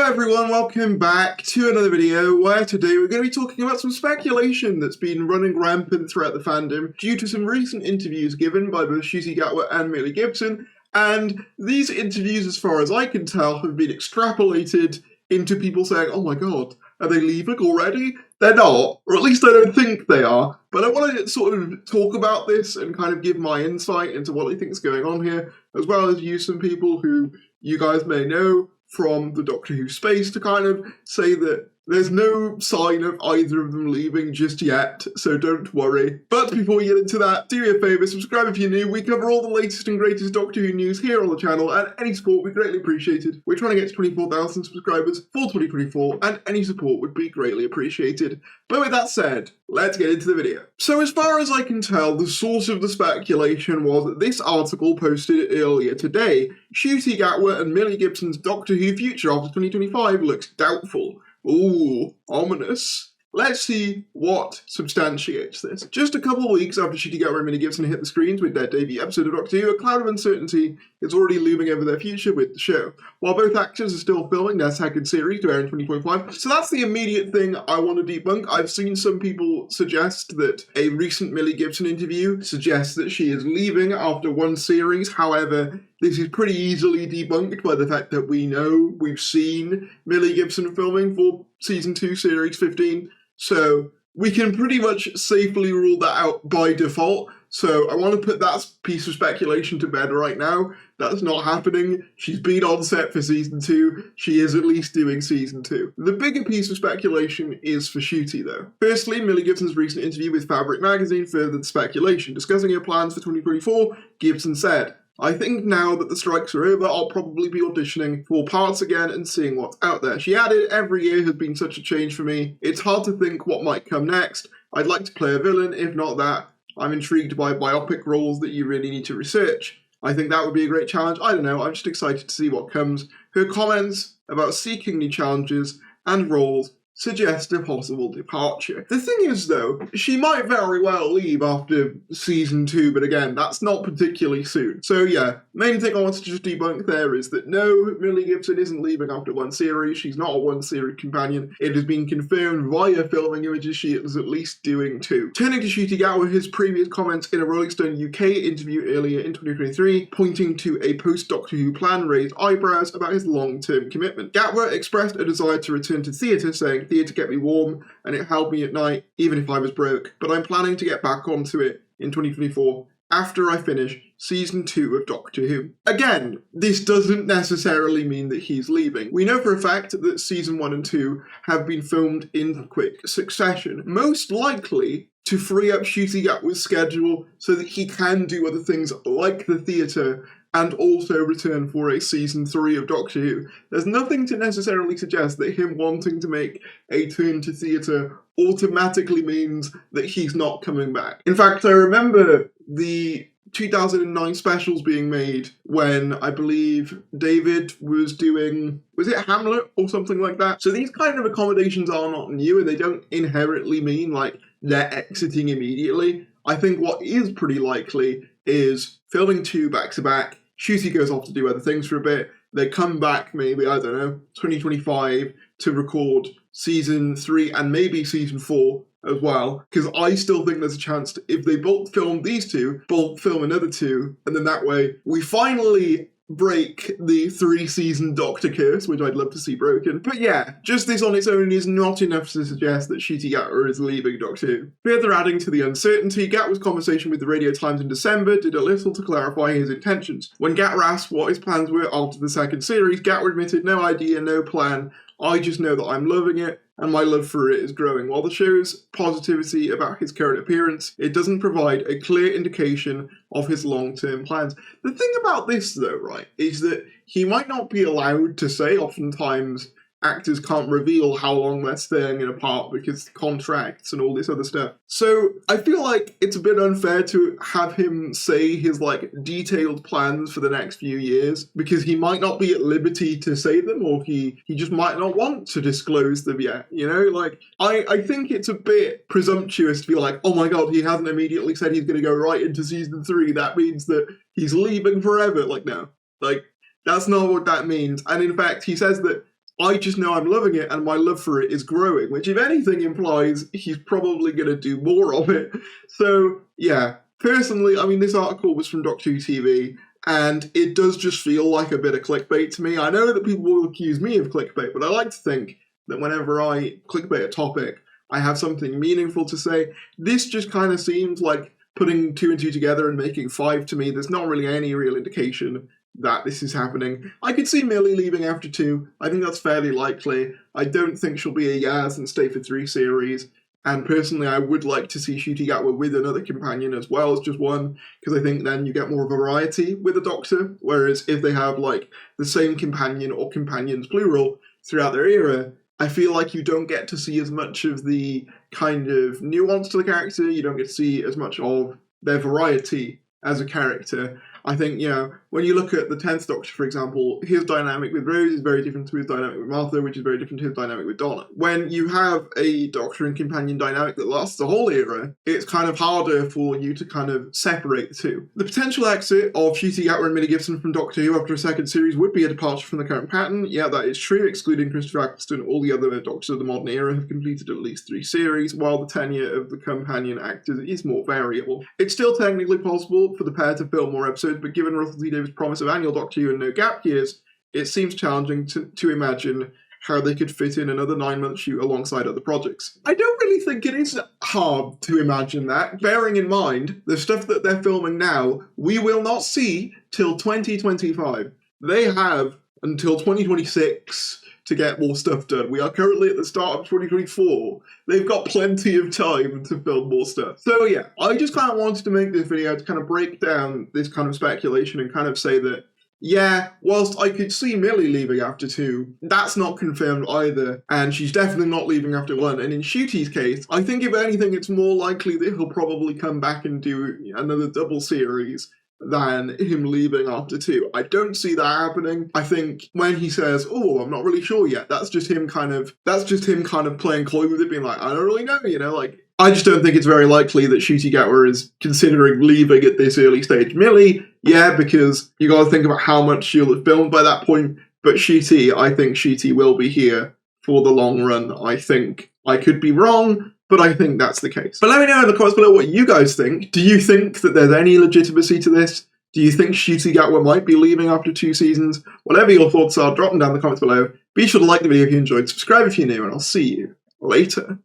everyone, welcome back to another video where today we're going to be talking about some speculation that's been running rampant throughout the fandom due to some recent interviews given by both Ncuti Gatwa and Millie Gibson, and these interviews, as far as I can tell, have been extrapolated into people saying, oh my god, are they leaving already? They're not, or at least I don't think they are, but I want to sort of talk about this and kind of give my insight into what I think is going on here, as well as use some people who you guys may know from the Doctor Who space to kind of say that there's no sign of either of them leaving just yet, so don't worry. But before we get into that, do me a favour, subscribe if you're new. We cover all the latest and greatest Doctor Who news here on the channel, and any support would be greatly appreciated. We're trying to get to 24,000 subscribers for 2024, and any support would be greatly appreciated. But with that said, let's get into the video. So as far as I can tell, the source of the speculation was that this article posted earlier today, Ncuti Gatwa and Millie Gibson's Doctor Who future after 2025 looks doubtful. Ooh, ominous. Let's see what substantiates this. Just a couple of weeks after Ncuti Gatwa and Millie Gibson hit the screens with their debut episode of Doctor Who, a cloud of uncertainty is already looming over their future with the show. While both actors are still filming their second series to air in 2025, so that's the immediate thing I want to debunk. I've seen some people suggest that a recent Millie Gibson interview suggests that she is leaving after one series. However, this is pretty easily debunked by the fact that we've seen Millie Gibson filming for Season 2, Series 15, so we can pretty much safely rule that out by default. So I want to put that piece of speculation to bed right now. That's not happening. She's been on set for Season 2. She is at least doing Season 2. The bigger piece of speculation is for Ncuti, though. Firstly, Millie Gibson's recent interview with Fabric magazine furthered the speculation. Discussing her plans for 2024, Gibson said, I think now that the strikes are over, I'll probably be auditioning for parts again and seeing what's out there. She added, every year has been such a change for me. It's hard to think what might come next. I'd like to play a villain, if not that. I'm intrigued by biopic roles that you really need to research. I think that would be a great challenge. I don't know, I'm just excited to see what comes. Her comments about seeking new challenges and roles suggest a possible departure. The thing is, though, she might very well leave after Season 2, but again, that's not particularly soon. So yeah, main thing I wanted to just debunk there is that no, Millie Gibson isn't leaving after one series. She's not a one-series companion. It has been confirmed via filming images she is at least doing 2. Turning to Ncuti Gatwa, his previous comments in a Rolling Stone UK interview earlier in 2023, pointing to a post-Doctor Who plan, raised eyebrows about his long-term commitment. Gatwa expressed a desire to return to theatre, saying, theatre kept me warm and it held me at night even if I was broke, but I'm planning to get back onto it in 2024 after I finish Season 2 of Doctor Who. Again, this doesn't necessarily mean that he's leaving. We know for a fact that Season 1 and 2 have been filmed in quick succession, most likely to free up Ncuti Gatwa's schedule so that he can do other things like the theatre and also return for a Season 3 of Doctor Who. There's nothing to necessarily suggest that him wanting to make a turn to theatre automatically means that he's not coming back. In fact, I remember the 2009 specials being made when I believe David was doing, was it Hamlet or something like that? So these kind of accommodations are not new and they don't inherently mean like they're exiting immediately. I think what is pretty likely is filming 2 back-to-back, Ncuti goes off to do other things for a bit, they come back maybe, I don't know, 2025 to record Season 3 and maybe Season 4 as well, because I still think there's a chance to, if they both film these 2, both film another 2, and then that way we finally break the 3-season Doctor curse, which I'd love to see broken. But yeah, just this on its own is not enough to suggest that Ncuti Gatwa is leaving Doctor Who. Further adding to the uncertainty, Gatwa's conversation with the Radio Times in December did a little to clarify his intentions. When Gatwa asked what his plans were after the second series, Gatwa admitted, no idea, no plan. I just know that I'm loving it, and my love for it is growing. While the show's positivity about his current appearance, it doesn't provide a clear indication of his long-term plans. The thing about this, though, right, is that he might not be allowed to say. Oftentimes actors can't reveal how long they're staying in a part because contracts and all this other stuff. So I feel like it's a bit unfair to have him say his like detailed plans for the next few years because he might not be at liberty to say them, or he just might not want to disclose them yet, you know? Like, I think it's a bit presumptuous to be like, oh my god, he hasn't immediately said he's going to go right into season 3, that means that he's leaving forever. Like, no. Like, that's not what that means. And in fact, he says that I just know I'm loving it, and my love for it is growing, which if anything implies he's probably going to do more of it. So, yeah, personally, I mean, this article was from Doctor Who TV, and it does just feel like a bit of clickbait to me. I know that people will accuse me of clickbait, but I like to think that whenever I clickbait a topic, I have something meaningful to say. This just kind of seems like putting 2 and 2 together and making 5 to me. There's not really any real indication that this is happening. I could see Millie leaving after 2. I think that's fairly likely. I don't think she'll be a Yaz and stay for 3 series. And personally, I would like to see Ncuti Gatwa with another companion as well as just one, because I think then you get more variety with the Doctor, whereas if they have, like, the same companion or companions plural throughout their era, I feel like you don't get to see as much of the kind of nuance to the character, you don't get to see as much of their variety as a character. I think, you know, when you look at the 10th Doctor, for example, his dynamic with Rose is very different to his dynamic with Martha, which is very different to his dynamic with Donna. When you have a Doctor and companion dynamic that lasts the whole era, it's kind of harder for you to kind of separate the two. The potential exit of Ncuti Gatwa and Millie Gibson from Doctor Who after a second series would be a departure from the current pattern. Yeah, that is true. Excluding Christopher Eccleston, all the other Doctors of the modern era have completed at least 3 series, while the tenure of the companion actors is more variable. It's still technically possible for the pair to film more episodes, but given Russell T Davies' promise of annual Doctor Who and no gap years, it seems challenging to imagine how they could fit in another 9-month shoot alongside other projects. I don't really think it is hard to imagine that, bearing in mind the stuff that they're filming now, we will not see till 2025. They have until 2026 to get more stuff done. We are currently at the start of 2024. They've got plenty of time to film more stuff. So yeah, I just kind of wanted to make this video to kind of break down this kind of speculation and kind of say that, yeah, whilst I could see Millie leaving after 2, that's not confirmed either, and she's definitely not leaving after 1. And in Ncuti's case, I think if anything, it's more likely that he'll probably come back and do another double series than him leaving after 2. I don't see that happening. I think when he says, "Oh, I'm not really sure yet," that's just him kind of playing coy with it, being like, "I don't really know," you know, like, I just don't think it's very likely that Ncuti Gatwa is considering leaving at this early stage. Millie, yeah, because you gotta think about how much she'll have filmed by that point, but Ncuti, I think Ncuti will be here for the long run. I think I could be wrong, but I think that's the case. But let me know in the comments below what you guys think. Do you think that there's any legitimacy to this? Do you think Ncuti Gatwa might be leaving after 2 seasons? Whatever your thoughts are, drop them down in the comments below. Be sure to like the video if you enjoyed, subscribe if you're new, and I'll see you later.